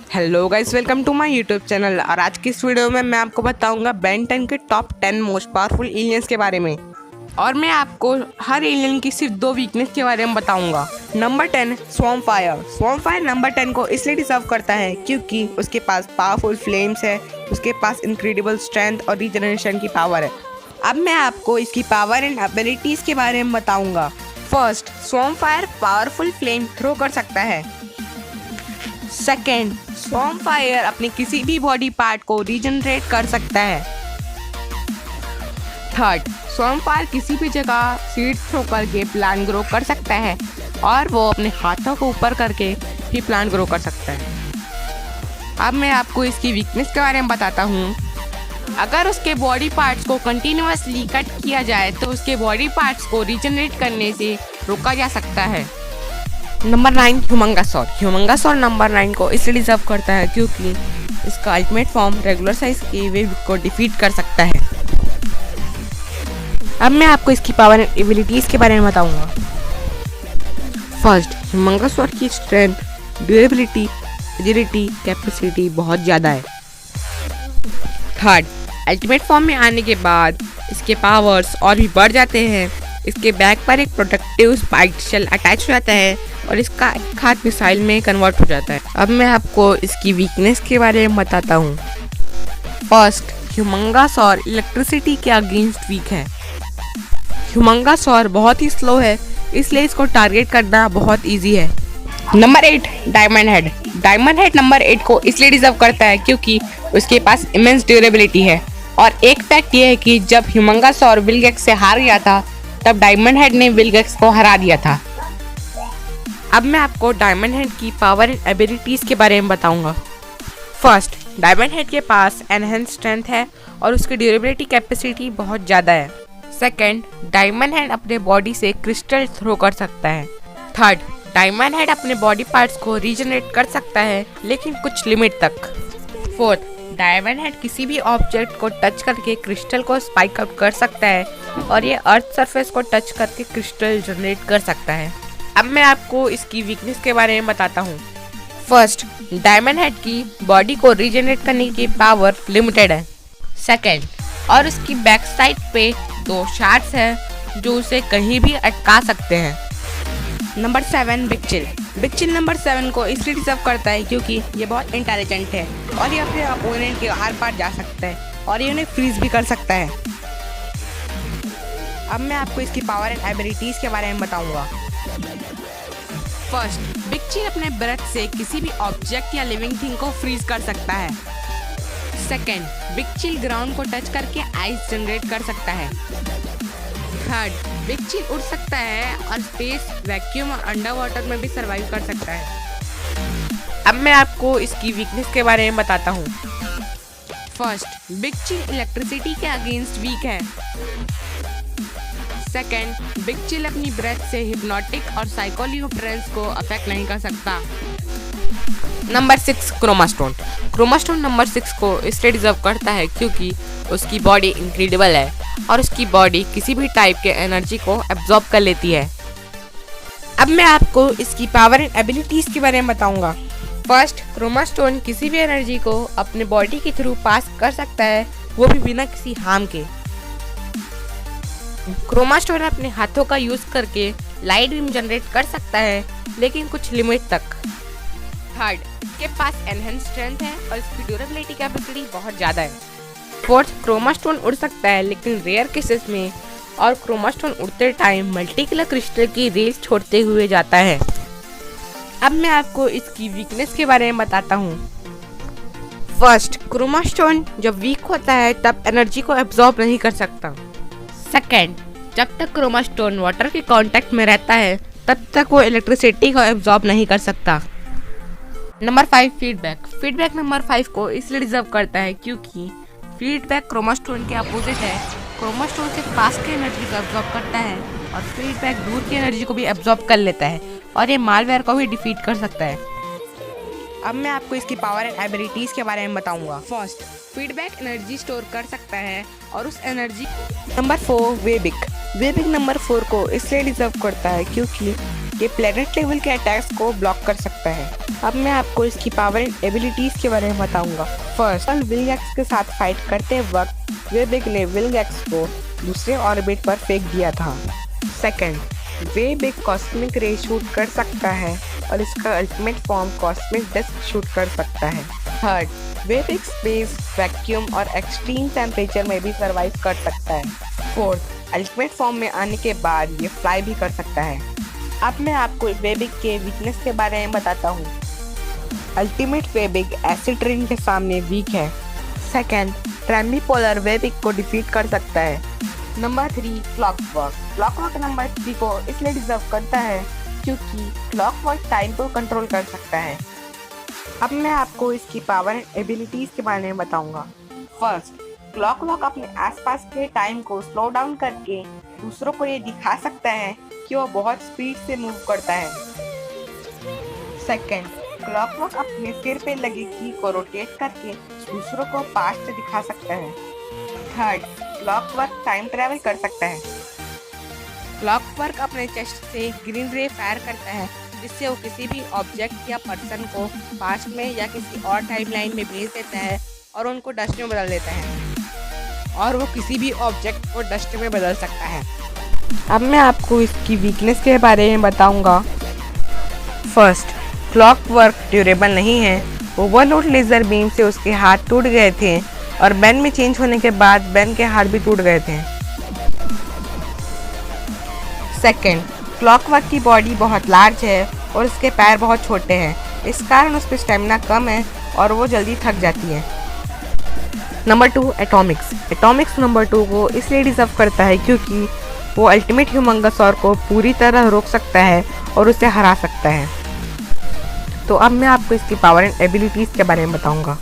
Hello guys, welcome to my YouTube channel. और आज की इस वीडियो में मैं आपको बताऊंगा बेन 10 के टॉप 10 मोस्ट पावरफुल एलियंस के बारे में। और मैं आपको हर एलियन की सिर्फ 2 वीकनेस के बारे में बताऊंगा। Number 10, swarm fire. Swarm fire number 10 को इसलिए डिजर्व करता है क्योंकि उसके पास पावरफुल फ्लेम्स है, उसके पास इनक्रेडिबल स्ट्रेंथ और रीजनरेशन की पावर है। अब मैं आपको इसकी पावर एंड एबिलिटीज के बारे में बताऊंगा। First, swarm fire powerful flame throw कर सकता है। सेकेंड, स्वॉर्म फायर अपने किसी भी बॉडी पार्ट को रीजनरेट कर सकता है। थर्ड, स्वॉर्म फायर किसी भी जगह सीड थ्रो करके प्लांट ग्रो कर सकता है और वो अपने हाथों को ऊपर करके भी प्लांट ग्रो कर सकता है। अब मैं आपको इसकी वीकनेस के बारे में बताता हूँ। अगर उसके बॉडी पार्ट्स को कंटिन्यूअसली कट किया जाए तो उसके बॉडी पार्ट्स को रीजनरेट करने से रोका जा सकता है। नंबर 9, ह्यूमंगासॉर। ह्यूमंगासॉर नंबर 9 को इसलिए डिजर्व करता है क्योंकि इसका अल्टीमेट फॉर्म रेगुलर साइज के वेव को डिफीट कर सकता है। अब मैं आपको इसकी पावर एंड एबिलिटीज के बारे में बताऊंगा। फर्स्ट, ह्यूमंगासॉर की स्ट्रेंथ, ड्यूरेबिलिटी, एजिलिटी, कैपेसिटी बहुत ज़्यादा है। थर्ड, अल्टीमेट फॉर्म में आने के बाद इसके पावर्स और भी बढ़ जाते हैं। इसके बैक पर एक प्रोटेक्टिव स्पाइक शेल अटैच हो जाता है और इसका एक हाथ मिसाइल में कन्वर्ट हो जाता है। अब मैं आपको इसकी वीकनेस के बारे में बताता हूँ। फर्स्ट, ह्यूमंगासॉर इलेक्ट्रिसिटी के अगेंस्ट वीक है। ह्यूमंगासॉर बहुत ही स्लो है, इसलिए इसको टारगेट करना बहुत इजी है। Number 8, diamond head. Diamond head number 8 को इसलिए डिजर्व करता है क्योंकि उसके पास इमेंस ड्यूरेबिलिटी है। और एक फैक्ट ये है कि जब ह्यूमंगासॉर विलगेक्स से हार गया था तब डायमंड हेड ने विलगेक्स को हरा दिया था। अब मैं आपको डायमंड हेड की पावर एंड एबिलिटीज के बारे में बताऊंगा। फर्स्ट, डायमंड हेड के पास एनहेंस स्ट्रेंथ है और उसकी ड्यूरेबिलिटी कैपेसिटी बहुत ज़्यादा है। सेकेंड, डायमंड हेड अपने बॉडी से क्रिस्टल थ्रो कर सकता है। थर्ड, डायमंड हेड अपने बॉडी पार्ट्स को रीजनरेट कर सकता है लेकिन कुछ लिमिट तक। फोर्थ, डायमंड हेड किसी भी ऑब्जेक्ट को टच करके क्रिस्टल को स्पाइक आउट कर सकता है और ये अर्थ सरफेस को टच करके क्रिस्टल जनरेट कर सकता है। अब मैं आपको इसकी वीकनेस के बारे में बताता हूँ। फर्स्ट, डायमंड हेड की बॉडी को रीजनरेट करने की पावर लिमिटेड है। सेकेंड, और उसकी बैक साइड पे 2 शार्ट्स हैं जो उसे कहीं भी अटका सकते हैं। Number 7, big chill. Big chill number 7 को इसलिए डिजर्व करता है क्योंकि ये बहुत इंटेलिजेंट है और ये अपने अपोनेंट के आर पार जा सकता है और ये उन्हें फ्रीज भी कर सकता है। अब मैं आपको इसकी पावर एंड एबिलिटीज के बारे में बताऊंगा। फर्स्ट, बिग चिल अपने ब्रेथ से किसी भी ऑब्जेक्ट या लिविंग थिंग को फ्रीज कर सकता है। सेकेंड, बिग चिल ग्राउंड को टच करके आइस जनरेट कर सकता है। थर्ड, बिग चिल उड़ सकता है और स्पेस, वैक्यूम और अंडर वाटर में भी सर्वाइव कर सकता है। अब मैं आपको इसकी वीकनेस के बारे में बताता हूँ। फर्स्ट, बिग चिल इलेक्ट्रिसिटी के अगेंस्ट वीक है। सेकेंड, बिग चिल अपनी ब्रेथ से हिप्नोटिक और साइकोल्यूट्रेंस को अफेक्ट नहीं कर सकता। Number 6, Chromastone. क्रोमास्टोन नंबर 6 को इसलिए डिजर्व करता है क्योंकि उसकी बॉडी इनक्रेडिबल है और उसकी बॉडी किसी भी टाइप के एनर्जी को एब्जॉर्ब कर लेती है। अब मैं आपको इसकी पावर एंड एबिलिटीज के बारे में बताऊंगा। फर्स्ट, क्रोमास्टोन किसी भी एनर्जी को अपने बॉडी के थ्रू पास कर सकता है, वो भी बिना किसी हार्म के। क्रोमास्टोन अपने हाथों का यूज करके लाइट बीम जनरेट कर सकता है लेकिन कुछ लिमिट तक। थर्ड, इसके पास एनहेंस स्ट्रेंथ है और इसकी ड्यूरेबिलिटी कैपेसिटी बहुत ज़्यादा है। फोर्थ, क्रोमास्टोन उड़ सकता है लेकिन रेयर केसेस में, और क्रोमास्टोन उड़ते टाइम मल्टी कलर क्रिस्टल की रेस छोड़ते हुए जाता है। अब मैं आपको इसकी वीकनेस के बारे में बताता हूँ। फर्स्ट, क्रोमास्टोन जब वीक होता है तब एनर्जी को एब्जॉर्ब नहीं कर सकता। सेकेंड, जब तक क्रोमास्टोन वाटर के कांटेक्ट में रहता है तब तक वो इलेक्ट्रिसिटी को एब्जॉर्ब नहीं कर सकता। Number 5, feedback. फीडबैक नंबर 5 को इसलिए डिजर्व करता है क्योंकि फीडबैक क्रोमास्टोन के अपोजिट है। क्रोमास्टोन से पास की एनर्जी को एब्जॉर्ब करता है और फीडबैक दूर की एनर्जी को भी एब्जॉर्ब कर लेता है और ये मालवेयर को भी डिफीट कर सकता है। अब मैं आपको इसकी पावर एंड एबिलिटीज के बारे में बताऊंगा। फर्स्ट, फीडबैक एनर्जी स्टोर कर सकता है और उस एनर्जी। नंबर 4, वेबिक। वेबिक नंबर 4 को इसलिए डिजर्व करता है क्योंकि ये प्लेनेट लेवल के अटैक्स को ब्लॉक कर सकता है। अब मैं आपको इसकी पावर एंड एबिलिटीज के बारे में बताऊंगा। फर्स्ट, विंगएक्स के साथ फाइट करते वक्त वेबिक ने विंगएक्स को दूसरे ऑर्बिट पर फेंक दिया था। सेकंड, वेबिक कॉस्मिक रे शूट कर सकता है और इसका ultimate form cosmic disc shoot कर सकता है। थर्ड, वेबिक स्पेस, वैक्यूम और एक्सट्रीम टेम्परेचर में भी सर्वाइव कर सकता है। फोर्थ, अल्टीमेट फॉर्म में आने के बाद ये फ्लाई भी कर सकता है। अब मैं आपको वेबिक के वीकनेस के बारे में बताता हूँ। अल्टीमेट वेबिक एसिड रेन के सामने वीक है। सेकेंड, ट्रेम्बीपोलर वेबिक को डिफीट कर सकता है। Number 3, clockwork. क्लॉकवर्क नंबर 3 को इसलिए डिजर्व करता है क्योंकि क्लॉकवर्क टाइम को कंट्रोल कर सकता है। अब मैं आपको इसकी पावर एंड एबिलिटीज के बारे में बताऊंगा। फर्स्ट, क्लॉकवर्क अपने आसपास के टाइम को स्लो डाउन करके दूसरों को ये दिखा सकता है कि वो बहुत स्पीड से मूव करता है। सेकेंड, क्लॉकवर्क अपने सिर पे लगे की को रोटेट करके दूसरों को पास्ट दिखा सकता है। थर्ड, क्लॉकवर्क टाइम ट्रैवल कर सकता है। क्लॉकवर्क अपने चेस्ट से ग्रीन रे फायर करता है जिससे वो किसी भी ऑब्जेक्ट या पर्सन को पास्ट में या किसी और टाइमलाइन में भेज देता है और उनको डस्ट में बदल देता है, और वो किसी भी ऑब्जेक्ट को डस्ट में बदल सकता है। अब मैं आपको इसकी वीकनेस के बारे में बताऊंगा। फर्स्ट, क्लॉकवर्क ड्यूरेबल नहीं है। ओवरलोड लेज़र बीम से उसके हाथ टूट गए थे और बैन में चेंज होने के बाद बैन के हाथ भी टूट गए थे। सेकेंड, क्लॉकवर्क की बॉडी बहुत लार्ज है और उसके पैर बहुत छोटे हैं। इस कारण उस पर स्टेमिना कम है और वो जल्दी थक जाती है। Number 2, Atomics. एटॉमिक्स नंबर 2 को इसलिए डिजर्व करता है क्योंकि वो अल्टीमेट ह्यूमंगसॉर को पूरी तरह रोक सकता है और उसे हरा सकता है। तो अब मैं आपको इसकी पावर एंड एबिलिटीज़ के बारे में बताऊंगा।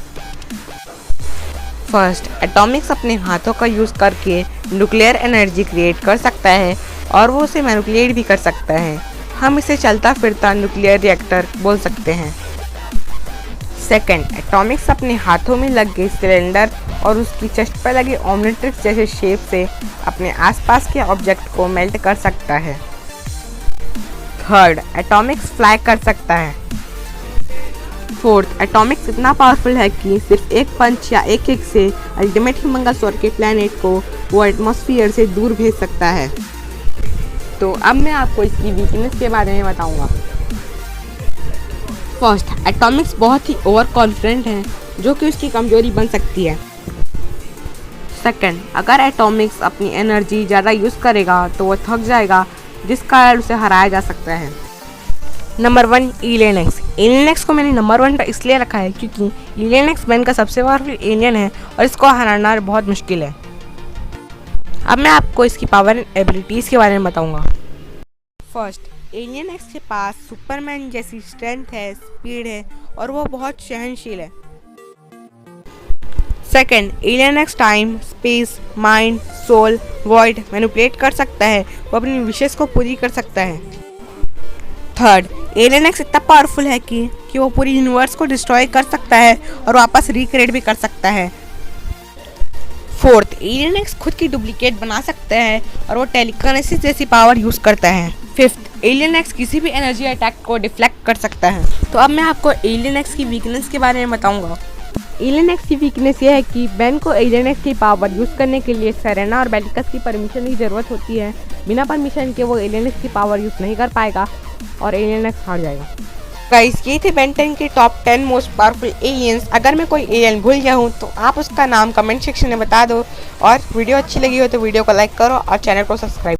फर्स्ट, एटॉमिक्स अपने हाथों का यूज़ करके न्यूक्लियर एनर्जी क्रिएट कर सकता है और वो उसे मैनिपुलेट भी कर सकता है। हम इसे चलता फिरता न्यूक्लियर रिएक्टर बोल सकते हैं। सेकेंड, एटॉमिक्स अपने हाथों में लगे सिलेंडर और उसकी चेस्ट पर लगे ओमनिट्रिक्स जैसे शेप से अपने आसपास के ऑब्जेक्ट को मेल्ट कर सकता है। थर्ड, एटॉमिक्स फ्लाई कर सकता है। फोर्थ, एटॉमिक्स इतना पावरफुल है कि सिर्फ एक पंच या एक किक से अल्टीमेट ह्यूमंगसॉर के प्लैनेट को वो एटमॉस्फेयर से दूर भेज सकता है। तो अब मैं आपको इसकी वीकनेस के बारे में बताऊंगा। फर्स्ट, एटॉमिक्स बहुत ही ओवर कॉन्फिडेंट है जो कि उसकी कमजोरी बन सकती है। सेकंड, अगर एटॉमिक्स अपनी एनर्जी ज़्यादा यूज़ करेगा तो वो थक जाएगा जिस कारण उसे हराया जा सकता है। Number 1, alien x. Alien x को मैंने नंबर 1 पर इसलिए रखा है क्योंकि एलियन एक्स बैन का सबसे पावरफुल एलियन है और इसको हराना बहुत मुश्किल है। अब मैं आपको इसकी पावर एंड एबिलिटीज़ के बारे में बताऊंगा। फर्स्ट, एलियन एक्स के पास सुपरमैन जैसी स्ट्रेंथ है, स्पीड है और वो बहुत सहनशील है। Second, alien X time, space, mind, soul, void manipulate कर सकता है। वो अपनी विशेष को पूरी कर सकता है। थर्ड, एलियन एक्स इतना पावरफुल है कि वो पूरी यूनिवर्स को डिस्ट्रॉय कर सकता है और वापस रिक्रिएट भी कर सकता है। फोर्थ, एलियन एक्स खुद की डुप्लीकेट बना सकता है और वो टेलीकिनेसिस जैसी पावर यूज़ करता है। फिफ्थ, एलियन एक्स किसी भी एनर्जी अटैक को डिफ्लेक्ट कर सकता है। तो अब मैं आपको एलियन एक्स की वीकनेस के बारे में बताऊंगा। एलियन एक्स की वीकनेस ये है कि बैन को एलियन एक्स की पावर यूज़ करने के लिए सेरेना और बेलिकस की परमिशन की ज़रूरत होती है। बिना परमिशन के वो एलियन एक्स की पावर यूज़ नहीं कर पाएगा और एलियन एक्स हार जाएगा। गाइस, ये थे बेन 10 के टॉप 10 मोस्ट पावरफुल एलियंस। अगर मैं कोई एलियन भूल गया हूँ तो आप उसका नाम कमेंट सेक्शन में बता दो और वीडियो अच्छी लगी हो तो वीडियो को लाइक करो और चैनल को सब्सक्राइब